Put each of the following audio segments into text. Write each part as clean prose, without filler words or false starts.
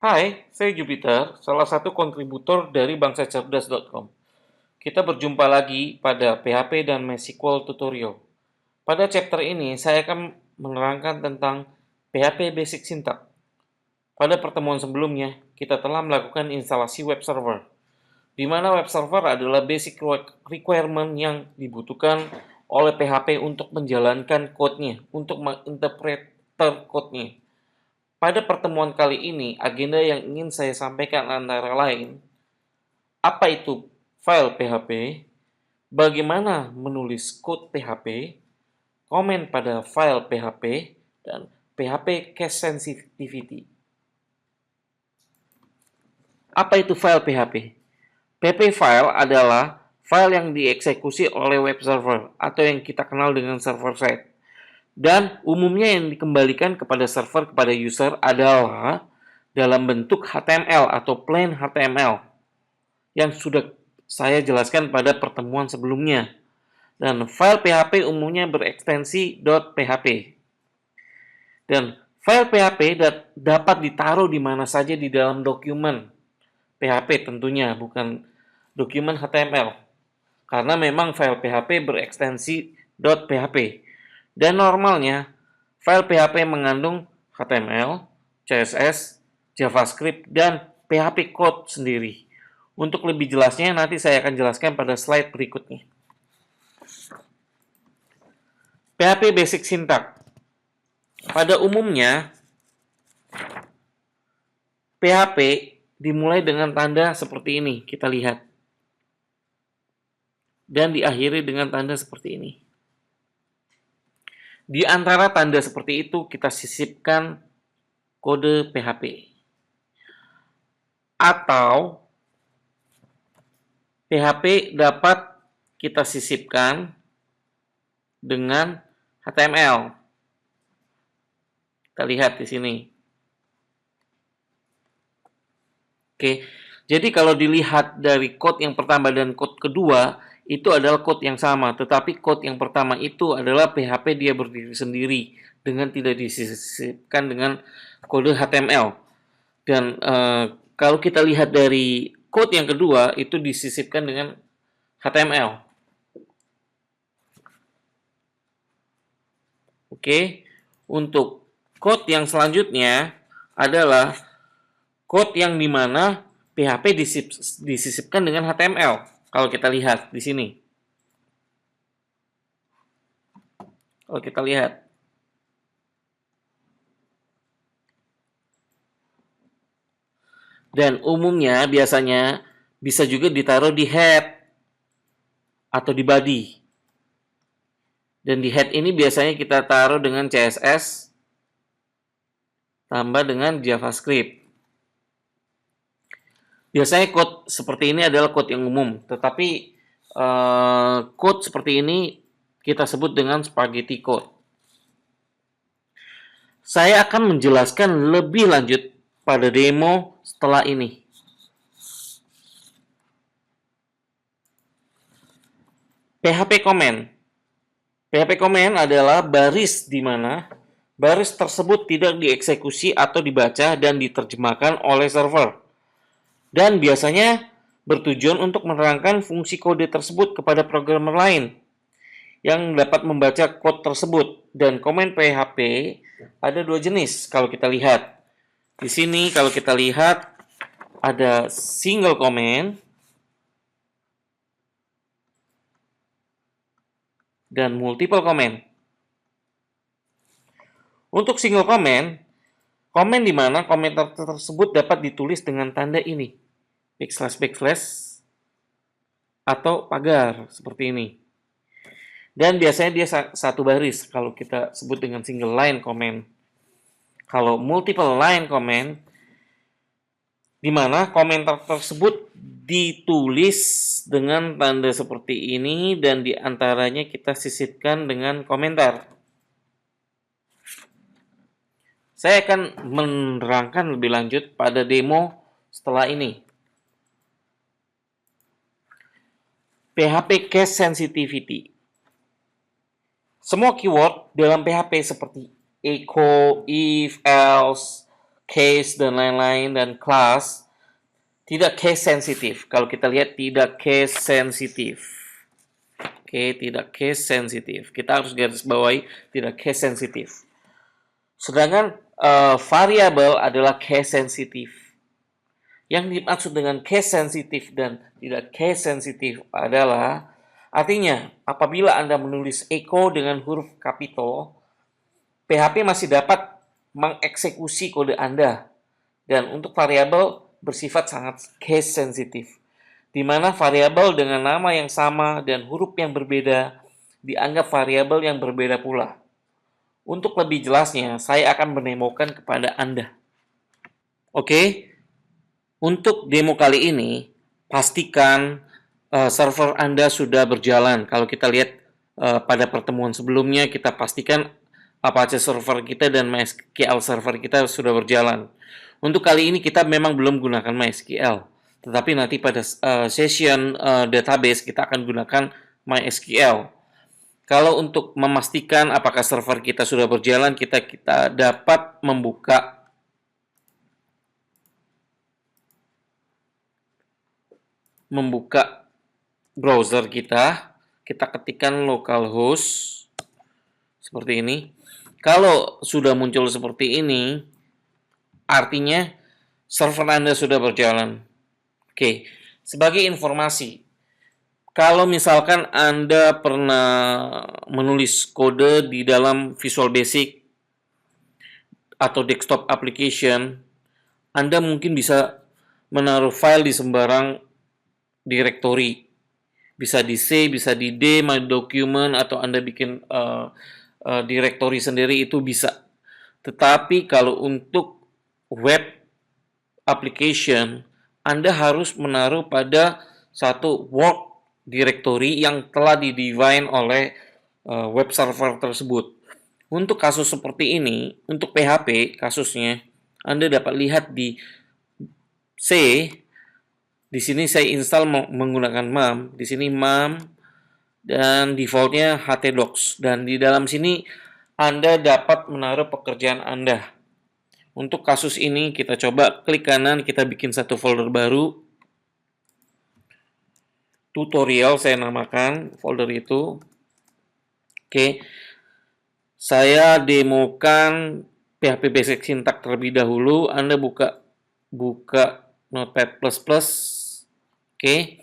Hai, saya Jupiter, salah satu kontributor dari bangsacerdas.com. Kita berjumpa lagi pada PHP dan MySQL tutorial. Pada chapter ini, saya akan menerangkan tentang PHP Basic Syntax. Pada pertemuan sebelumnya, kita telah melakukan instalasi web server, di mana web server adalah basic requirement yang dibutuhkan oleh PHP untuk menjalankan code-nya, untuk menginterpreter code-nya. Pada pertemuan kali ini, agenda yang ingin saya sampaikan antara lain, apa itu file PHP, bagaimana menulis code PHP, komen pada file PHP, dan PHP Cache Sensitivity. Apa itu file PHP? PHP file adalah file yang dieksekusi oleh web server atau yang kita kenal dengan server side. Dan umumnya yang dikembalikan kepada server kepada user adalah dalam bentuk HTML atau plain HTML yang sudah saya jelaskan pada pertemuan sebelumnya. Dan file PHP umumnya berekstensi .php. Dan file PHP dapat ditaruh di mana saja di dalam dokumen PHP tentunya, bukan dokumen HTML. Karena memang file PHP berekstensi .php. Dan normalnya, file PHP mengandung HTML, CSS, JavaScript, dan PHP code sendiri. Untuk lebih jelasnya, nanti saya akan jelaskan pada slide berikutnya. PHP Basic Syntax. Pada umumnya, PHP dimulai dengan tanda seperti ini, kita lihat. Dan diakhiri dengan tanda seperti ini. Di antara tanda seperti itu, kita sisipkan kode PHP. Atau PHP dapat kita sisipkan dengan HTML. Kita lihat di sini. Oke, jadi kalau dilihat dari code yang pertama dan code kedua, itu adalah code yang sama. Tetapi code yang pertama itu adalah PHP dia berdiri sendiri dengan tidak disisipkan dengan kode HTML. Dan kalau kita lihat dari code yang kedua, itu disisipkan dengan HTML. Oke, untuk code yang selanjutnya adalah code yang dimana PHP disisipkan dengan HTML. Kalau kita lihat di sini. Kalau kita lihat. Dan umumnya biasanya bisa juga ditaruh di head atau di body. Dan di head ini biasanya kita taruh dengan CSS tambah dengan JavaScript. Biasanya code seperti ini adalah code yang umum, tetapi code seperti ini kita sebut dengan spaghetti code. Saya akan menjelaskan lebih lanjut pada demo setelah ini. PHP comment. PHP comment adalah baris di mana baris tersebut tidak dieksekusi atau dibaca dan diterjemahkan oleh server. Dan biasanya bertujuan untuk menerangkan fungsi kode tersebut kepada programmer lain yang dapat membaca kode tersebut. Dan komen PHP ada dua jenis kalau kita lihat. Di sini kalau kita lihat ada single comment dan multiple comment. Untuk single comment, komen di mana komentar tersebut dapat ditulis dengan tanda ini, backslash atau pagar seperti ini. Dan biasanya dia satu baris kalau kita sebut dengan single line comment. Kalau multiple line comment, di mana komentar tersebut ditulis dengan tanda seperti ini dan diantaranya kita sisipkan dengan komentar. Saya akan menerangkan lebih lanjut pada demo setelah ini. PHP Cache Sensitivity. Semua keyword dalam PHP seperti echo, if, else, case dan lain-lain dan class tidak case sensitif. Kalau kita lihat tidak case sensitif. Oke, tidak case sensitif. Kita harus garis bawahi tidak case sensitif. Sedangkan variabel adalah case sensitif. Yang dimaksud dengan case sensitif dan tidak case sensitif adalah artinya apabila Anda menulis echo dengan huruf kapital, PHP masih dapat mengeksekusi kode Anda. Dan untuk variabel bersifat sangat case sensitif, di mana variabel dengan nama yang sama dan huruf yang berbeda dianggap variabel yang berbeda pula. Untuk lebih jelasnya, saya akan menemokan kepada Anda. Oke, untuk demo kali ini, pastikan server Anda sudah berjalan. Kalau kita lihat pada pertemuan sebelumnya, kita pastikan Apache server kita dan MySQL server kita sudah berjalan. Untuk kali ini kita memang belum gunakan MySQL, tetapi nanti pada session database kita akan gunakan MySQL. Kalau untuk memastikan apakah server kita sudah berjalan, kita dapat membuka browser kita ketikkan localhost seperti ini. Kalau sudah muncul seperti ini, artinya server Anda sudah berjalan. Oke, sebagai informasi, kalau misalkan Anda pernah menulis kode di dalam Visual Basic atau desktop application, Anda mungkin bisa menaruh file di sembarang directory. Bisa di C, bisa di D, my document, atau Anda bikin directory sendiri itu bisa. Tetapi kalau untuk web application, Anda harus menaruh pada satu work directory yang telah di-define oleh web server tersebut. Untuk kasus seperti ini, untuk PHP kasusnya, Anda dapat lihat di C. Di sini saya install menggunakan MAM. Di sini MAM dan defaultnya htdocs. Dan di dalam sini Anda dapat menaruh pekerjaan Anda. Untuk kasus ini kita coba klik kanan, kita bikin satu folder baru. Tutorial saya namakan folder itu. Oke. Saya demokan PHP Basic Syntax terlebih dahulu. Anda buka Notepad++. Oke.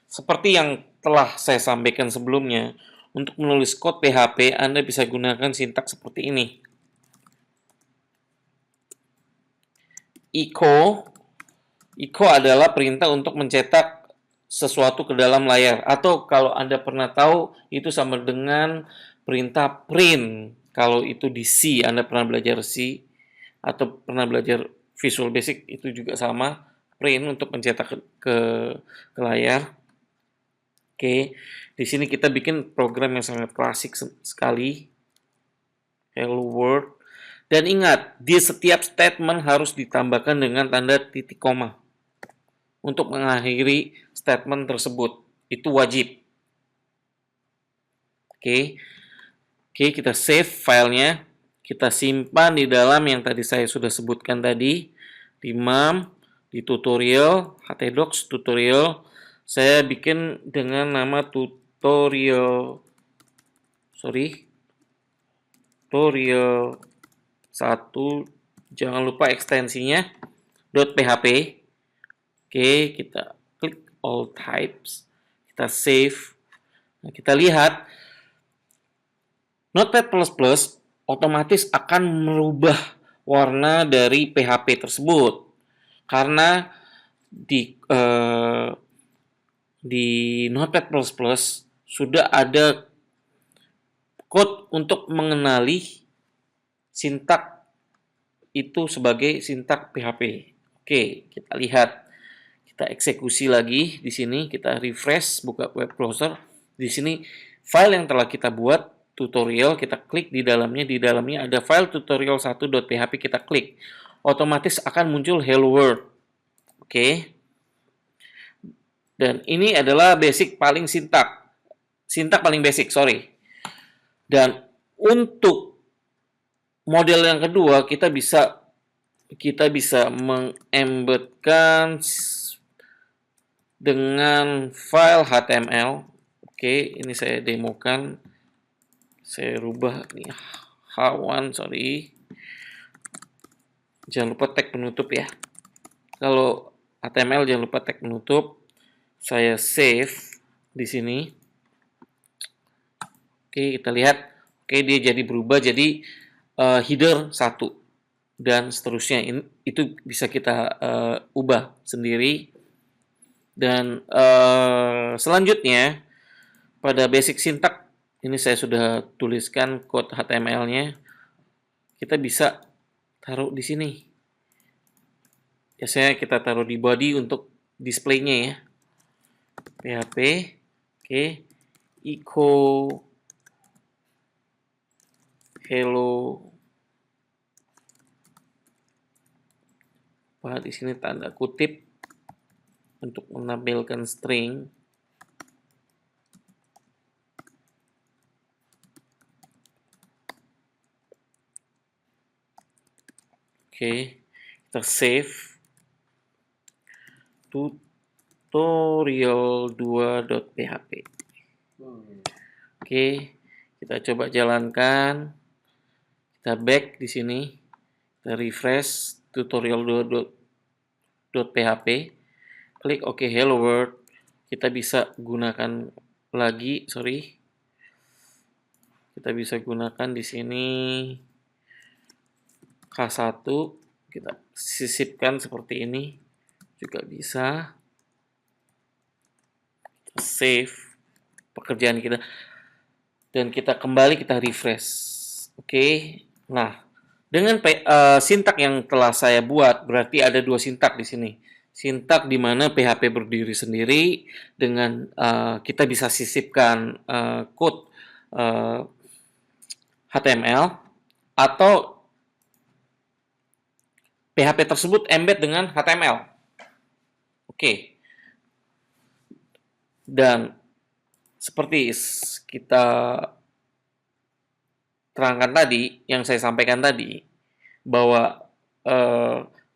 Seperti yang telah saya sampaikan sebelumnya, untuk menulis code PHP Anda bisa gunakan sintaks seperti ini. Echo adalah perintah untuk mencetak sesuatu ke dalam layar, atau kalau Anda pernah tahu itu sama dengan perintah print. Kalau itu di C, Anda pernah belajar C atau pernah belajar Visual Basic, itu juga sama, print untuk mencetak ke layar. Oke, di sini kita bikin program yang sangat klasik sekali. Hello World. Dan ingat, di setiap statement harus ditambahkan dengan tanda titik koma untuk mengakhiri statement tersebut. Itu wajib. Oke, kita save filenya. Kita simpan di dalam yang tadi saya sudah sebutkan tadi. Di MAM, di tutorial, htdocs tutorial. Saya bikin dengan nama tutorial 1, jangan lupa ekstensinya .php. Oke, kita klik all types, kita save. Nah, kita lihat Notepad++ otomatis akan merubah warna dari PHP tersebut karena di Notepad++ sudah ada code untuk mengenali sintak itu sebagai sintak PHP. Oke, kita lihat. Kita eksekusi lagi di sini, kita refresh, buka web browser. Di sini file yang telah kita buat tutorial, kita klik di dalamnya ada file tutorial1.php, kita klik. Otomatis akan muncul hello world. Oke. Dan ini adalah basic paling sintak paling basic, sorry. Dan untuk model yang kedua kita bisa kita bisa mengembedkan dengan file HTML. Oke, ini saya demokan. Saya rubah nih H1, sorry. Jangan lupa tag penutup ya. Kalau HTML jangan lupa tag penutup. Saya save di sini. Oke, kita lihat. Oke, dia jadi berubah jadi header 1 dan seterusnya. Itu bisa kita ubah sendiri. Dan selanjutnya pada basic syntax ini saya sudah tuliskan code HTML-nya. Kita bisa taruh di sini. Biasanya kita taruh di body untuk display-nya ya. PHP, oke, echo hello. Di sini tanda kutip untuk menampilkan string. Oke, kita save tutorial2.php. Oke, kita coba jalankan. Kita back di sini. Kita refresh tutorial2.php. Klik OK Hello World. Kita bisa gunakan lagi, Kita bisa gunakan di sini K1, kita sisipkan seperti ini juga bisa. Save pekerjaan kita dan kita kembali, kita refresh. Oke. Nah, dengan sintak yang telah saya buat, berarti ada 2 sintak di sini. Sintak di mana PHP berdiri sendiri dengan kita bisa sisipkan code HTML atau PHP tersebut embed dengan HTML. Oke. Dan seperti kita terangkan tadi, yang saya sampaikan tadi, bahwa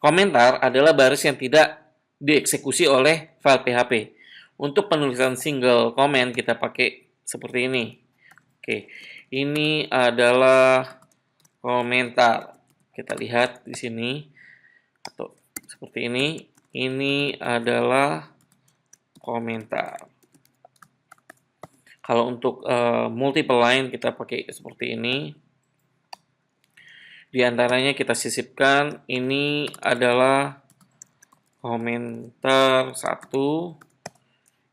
komentar adalah baris yang tidak dieksekusi oleh file PHP. Untuk penulisan single comment kita pakai seperti ini. Oke, ini adalah komentar. Kita lihat di sini atau seperti ini. Ini adalah komentar. Kalau untuk multiple line kita pakai seperti ini. Di antaranya kita sisipkan, ini adalah komentar 1,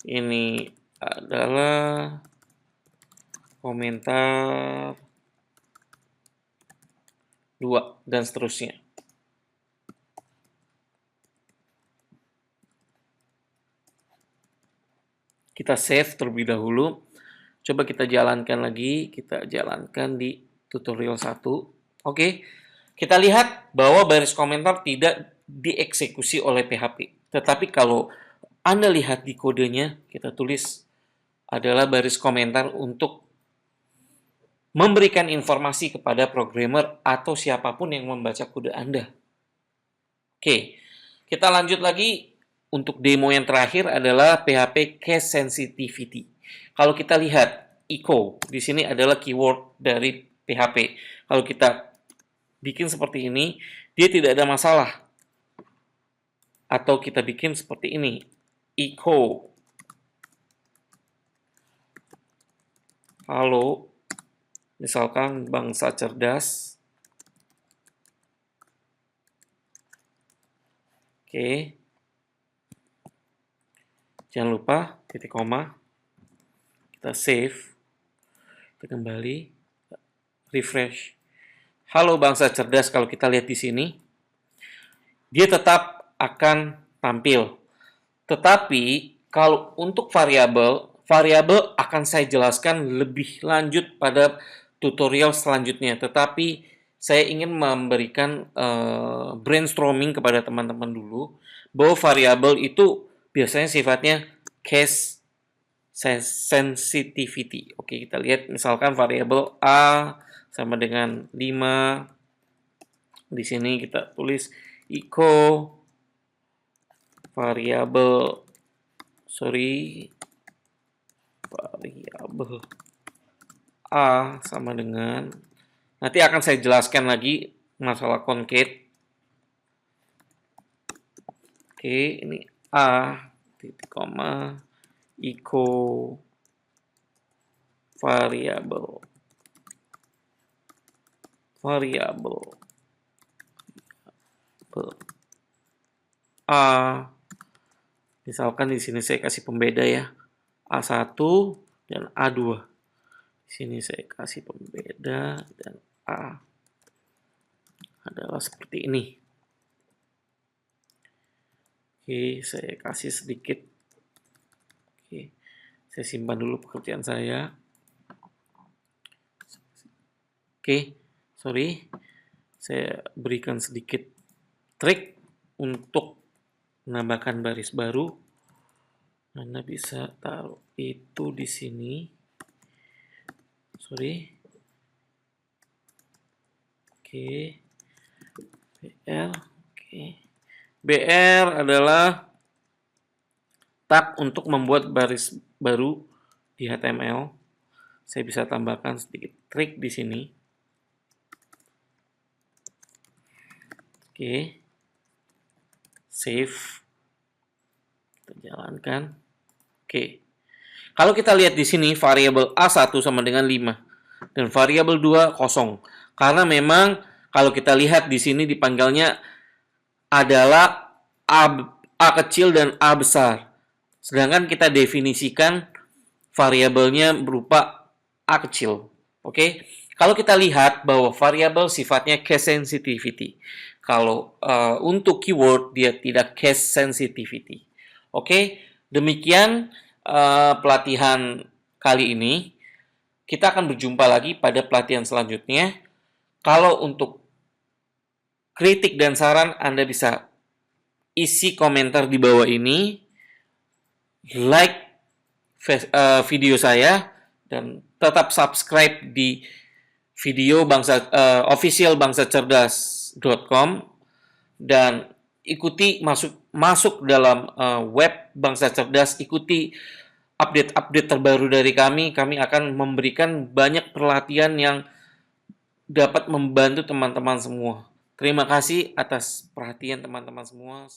ini adalah komentar 2, dan seterusnya. Kita save terlebih dahulu. Coba kita jalankan lagi, kita jalankan di tutorial 1. Oke, kita lihat bahwa baris komentar tidak dieksekusi oleh PHP. Tetapi kalau Anda lihat di kodenya, kita tulis adalah baris komentar untuk memberikan informasi kepada programmer atau siapapun yang membaca kode Anda. Oke, kita lanjut lagi. Untuk demo yang terakhir adalah PHP Case Sensitivity. Kalau kita lihat echo, di sini adalah keyword dari PHP. Kalau kita bikin seperti ini, dia tidak ada masalah. Atau kita bikin seperti ini, echo halo, misalkan bangsa cerdas. Oke. Jangan lupa titik koma. Kita save. Kita kembali. Refresh. Halo bangsa cerdas, kalau kita lihat di sini, dia tetap akan tampil. Tetapi kalau untuk variabel akan saya jelaskan lebih lanjut pada tutorial selanjutnya. Tetapi saya ingin memberikan brainstorming kepada teman-teman dulu bahwa variabel itu biasanya sifatnya case sensitivity. Oke, kita lihat misalkan variabel A sama dengan 5, Di sini kita tulis echo variabel A sama dengan, nanti akan saya jelaskan lagi masalah concate. Oke, ini A titik koma echo variabel A. Misalkan di sini saya kasih pembeda ya, A1 dan A2. Di sini saya kasih pembeda dan A adalah seperti ini. Oke, saya kasih sedikit. Oke, saya simpan dulu pekerjaan saya. Oke, sorry. Saya berikan sedikit trik untuk menambahkan baris baru. Anda bisa taruh itu di sini. Sorry. Oke. BR. Oke. BR adalah tag untuk membuat baris baru di HTML. Saya bisa tambahkan sedikit trik di sini. Oke. Save. Kita jalankan. Oke. Kalau kita lihat di sini variabel A1 sama dengan 5 dan variabel 2 kosong. Karena memang kalau kita lihat di sini dipanggilnya adalah A kecil dan A besar. Sedangkan kita definisikan variabelnya berupa A kecil. Oke. Kalau kita lihat bahwa variabel sifatnya case sensitivity. Kalau untuk keyword dia tidak case sensitivity. Oke. Demikian pelatihan kali ini. Kita akan berjumpa lagi pada pelatihan selanjutnya. Kalau untuk kritik dan saran, Anda bisa isi komentar di bawah ini, like video saya, dan tetap subscribe di video official bangsacerdas.com dan ikuti masuk dalam web Bangsa Cerdas, ikuti update-update terbaru dari kami. Kami akan memberikan banyak pelatihan yang dapat membantu teman-teman semua. Terima kasih atas perhatian teman-teman semua.